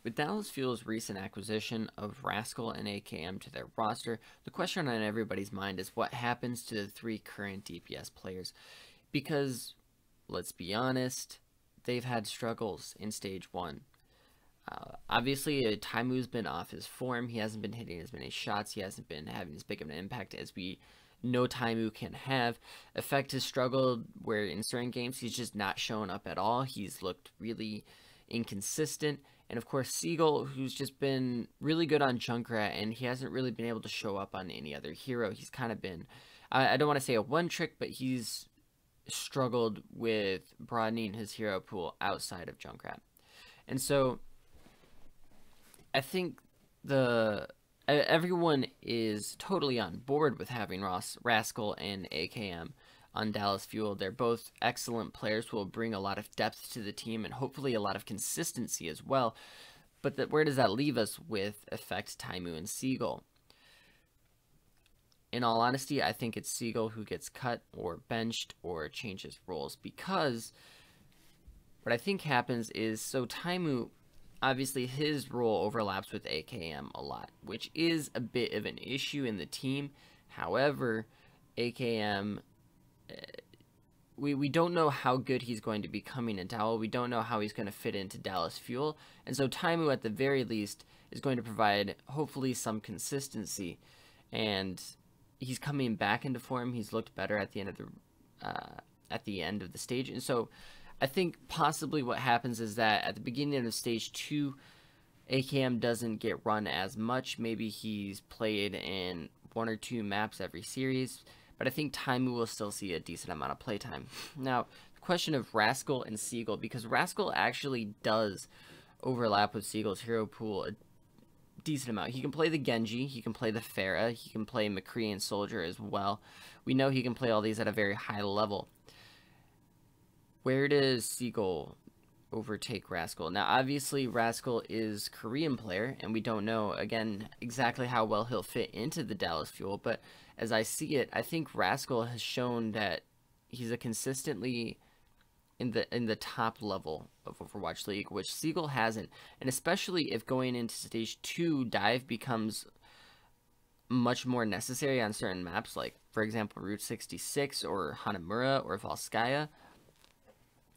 With Dallas Fuel's recent acquisition of Rascal and AKM to their roster, the question on everybody's mind is what happens to the three current DPS players. Because, let's be honest, they've had struggles in Stage 1. Obviously, Taimu's been off his form. He hasn't been hitting as many shots. He hasn't been having as big of an impact as we know Taimu can have. Effect has struggled where in certain games he's just not shown up at all. He's looked really inconsistent. And of course, Seagull, who's just been really good on Junkrat, and he hasn't really been able to show up on any other hero. He's kind of been, I don't want to say a one trick, but he's struggled with broadening his hero pool outside of Junkrat. And so I think everyone is totally on board with having Rascal and AKM on Dallas Fuel. They're both excellent players who will bring a lot of depth to the team and hopefully a lot of consistency as well. But where does that leave us with Effect, Taimu, and Seagull? In all honesty, I think it's Seagull who gets cut or benched or changes roles, because what I think happens is, so Taimu, obviously his role overlaps with AKM a lot, which is a bit of an issue in the team. However, AKM, we don't know how good he's going to be coming into Owl. We don't know how he's going to fit into Dallas Fuel. And so Taimu, at the very least, is going to provide, hopefully, some consistency. And he's coming back into form. He's looked better at the end of the stage. And so I think possibly what happens is that at the beginning of Stage 2, AKM doesn't get run as much. Maybe he's played in 1 or 2 maps every series. But I think Taimu will still see a decent amount of playtime. Now, the question of Rascal and Seagull, because Rascal actually does overlap with Seagull's hero pool a decent amount. He can play the Genji, he can play the Pharah, he can play McCree and Soldier as well. We know he can play all these at a very high level. Where does Seagull overtake Rascal? Now, obviously, Rascal is a Korean player, and we don't know, again, exactly how well he'll fit into the Dallas Fuel, but as I see it, I think Rascal has shown that he's a consistently in the top level of Overwatch League, which Seagull hasn't. And especially if going into Stage 2, dive becomes much more necessary on certain maps, like, for example, Route 66 or Hanamura or Volskaya,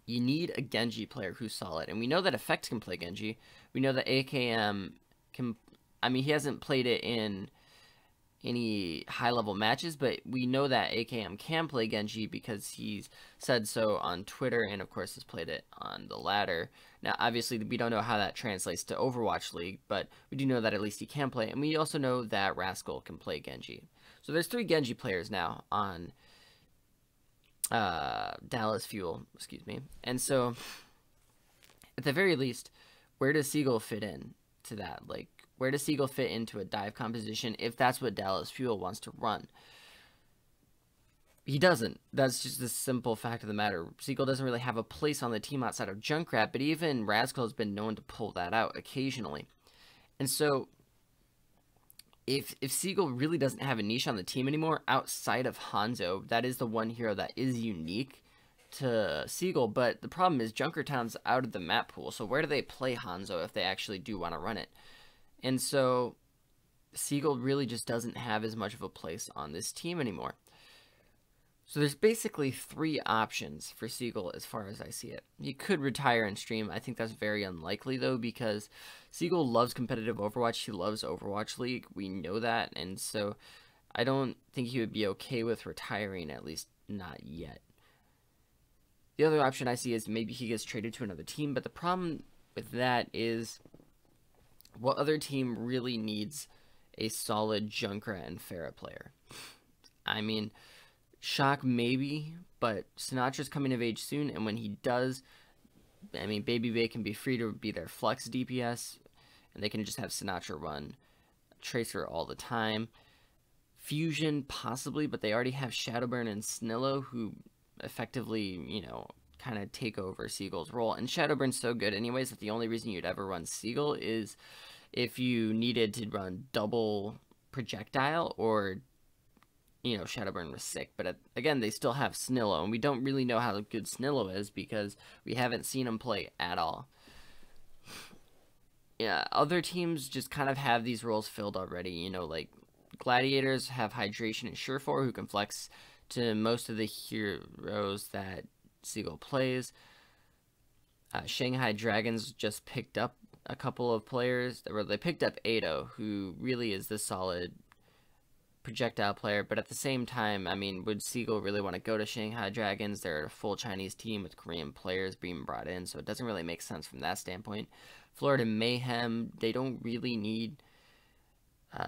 you need a Genji player who's solid. And we know that Effect can play Genji. We know that AKM can, I mean, he hasn't played it in any high-level matches, but we know that AKM can play Genji because he's said so on Twitter and, of course, has played it on the ladder. Now, obviously, we don't know how that translates to Overwatch League, but we do know that at least he can play, and we also know that Rascal can play Genji. So there's 3 Genji players now on Dallas Fuel, excuse me. And so, at the very least, where does Seagull fit in to that? Like, where does Seagull fit into a dive composition if that's what Dallas Fuel wants to run? He doesn't. That's just the simple fact of the matter. Seagull doesn't really have a place on the team outside of Junkrat, but even Rascal has been known to pull that out occasionally. And so, if Seagull really doesn't have a niche on the team anymore outside of Hanzo, that is the one hero that is unique to Seagull, but the problem is Junkertown's out of the map pool, so where do they play Hanzo if they actually do want to run it? And so Seagull really just doesn't have as much of a place on this team anymore. So there's basically 3 options for Seagull as far as I see it. He could retire and stream. I think that's very unlikely though, because Seagull loves competitive Overwatch. He loves Overwatch League. We know that, and so I don't think he would be okay with retiring, at least not yet. The other option I see is maybe he gets traded to another team, but the problem with that is, what other team really needs a solid Junkrat and Pharah player? I mean, Shock maybe, but Sinatra's coming of age soon, and when he does, I mean, Baby Bay can be free to be their flex DPS, and they can just have Sinatra run Tracer all the time. Fusion, possibly, but they already have Shadowburn and Snillo, who effectively, you know, kind of take over Seagull's role. And Shadowburn's so good anyways that the only reason you'd ever run Seagull is if you needed to run double projectile, or, you know, Shadowburn was sick. But again, they still have Snillo, and we don't really know how good Snillo is because we haven't seen him play at all. yeah, other teams just kind of have these roles filled already. You know, like Gladiators have Hydration and Surefour, who can flex to most of the heroes that Seagull plays. Shanghai Dragons just picked up a couple of players. They picked up Ado, who really is the solid projectile player, but at the same time, I mean, would Seagull really want to go to Shanghai Dragons? They're a full Chinese team with Korean players being brought in, so it doesn't really make sense from that standpoint. Florida Mayhem, they don't really need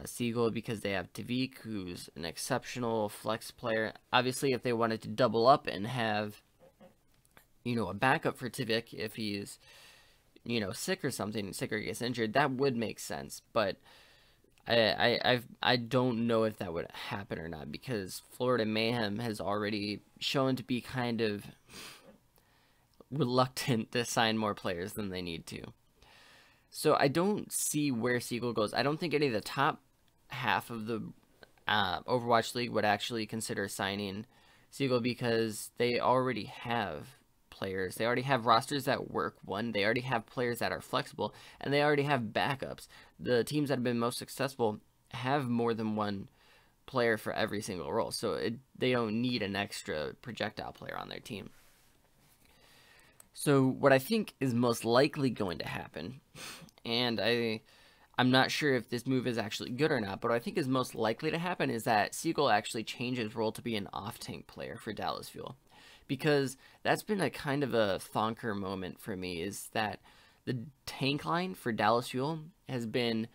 Seagull because they have Tavik, who's an exceptional flex player. Obviously, if they wanted to double up and have, you know, a backup for Tavik if he's, you know, sick or something, sick or gets injured, that would make sense, but I don't know if that would happen or not, because Florida Mayhem has already shown to be kind of reluctant to sign more players than they need to. So I don't see where Seagull goes. I don't think any of the top half of the Overwatch League would actually consider signing Seagull, because they already have players. They already have rosters that work. They already have players that are flexible, and they already have backups. The teams that have been most successful have more than one player for every single role, so they don't need an extra projectile player on their team. So what I think is most likely going to happen, and I'm not sure if this move is actually good or not, but what I think is most likely to happen is that Seagull actually changes role to be an off-tank player for Dallas Fuel. Because that's been a kind of a thonker moment for me, is that the tank line for Dallas Fuel has been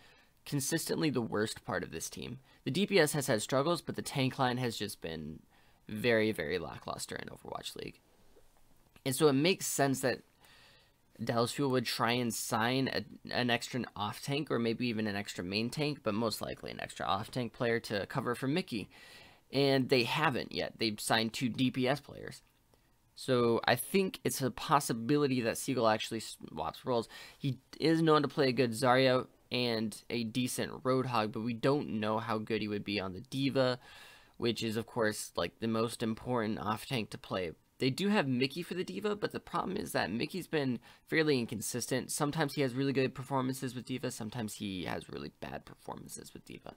consistently the worst part of this team. The DPS has had struggles, but the tank line has just been very, very lackluster in Overwatch League. And so it makes sense that Dallas Fuel would try and sign an extra off-tank, or maybe even an extra main tank, but most likely an extra off-tank player to cover for Mickey. And they haven't yet. They've signed 2 DPS players. So I think it's a possibility that Seagull actually swaps roles. He is known to play a good Zarya and a decent Roadhog, but we don't know how good he would be on the D.Va, which is, of course, like the most important off-tank to play. They do have Mickey for the D.Va, but the problem is that Mickey's been fairly inconsistent. Sometimes he has really good performances with D.Va, sometimes he has really bad performances with D.Va.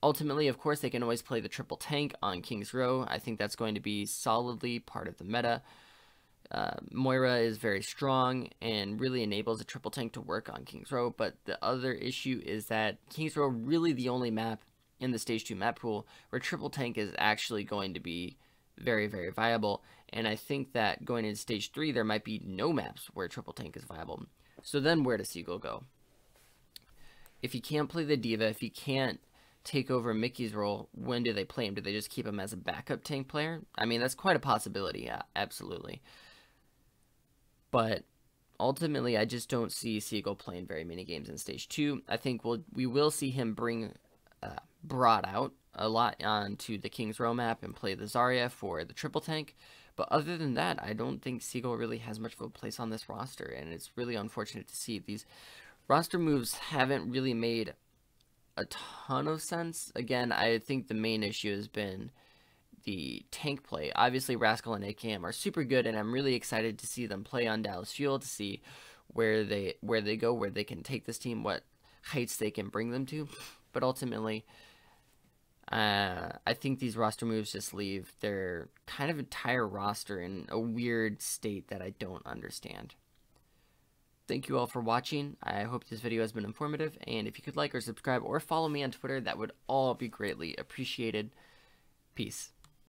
Ultimately, of course, they can always play the triple tank on King's Row. I think that's going to be solidly part of the meta. Moira is very strong and really enables a triple tank to work on King's Row, but the other issue is that King's Row really the only map in the Stage 2 map pool where triple tank is actually going to be very, very viable, and I think that going into Stage 3, there might be no maps where triple tank is viable. So then where does Seagull go? If he can't play the D.Va, if he can't take over Mickey's role, when do they play him? Do they just keep him as a backup tank player? I mean, that's quite a possibility, yeah, absolutely. But ultimately, I just don't see Seagull playing very many games in Stage 2. I think we will see him brought out a lot onto the King's Row map and play the Zarya for the triple tank. But other than that, I don't think Seagull really has much of a place on this roster, and it's really unfortunate to see. These roster moves haven't really made a ton of sense. Again, I think the main issue has been the tank play. Obviously, Rascal and AKM are super good, and I'm really excited to see them play on Dallas Fuel, to see where they go, where they can take this team, what heights they can bring them to. But ultimately, I think these roster moves just leave their kind of entire roster in a weird state that I don't understand. Thank you all for watching. I hope this video has been informative, and if you could like or subscribe or follow me on Twitter, that would all be greatly appreciated. Peace.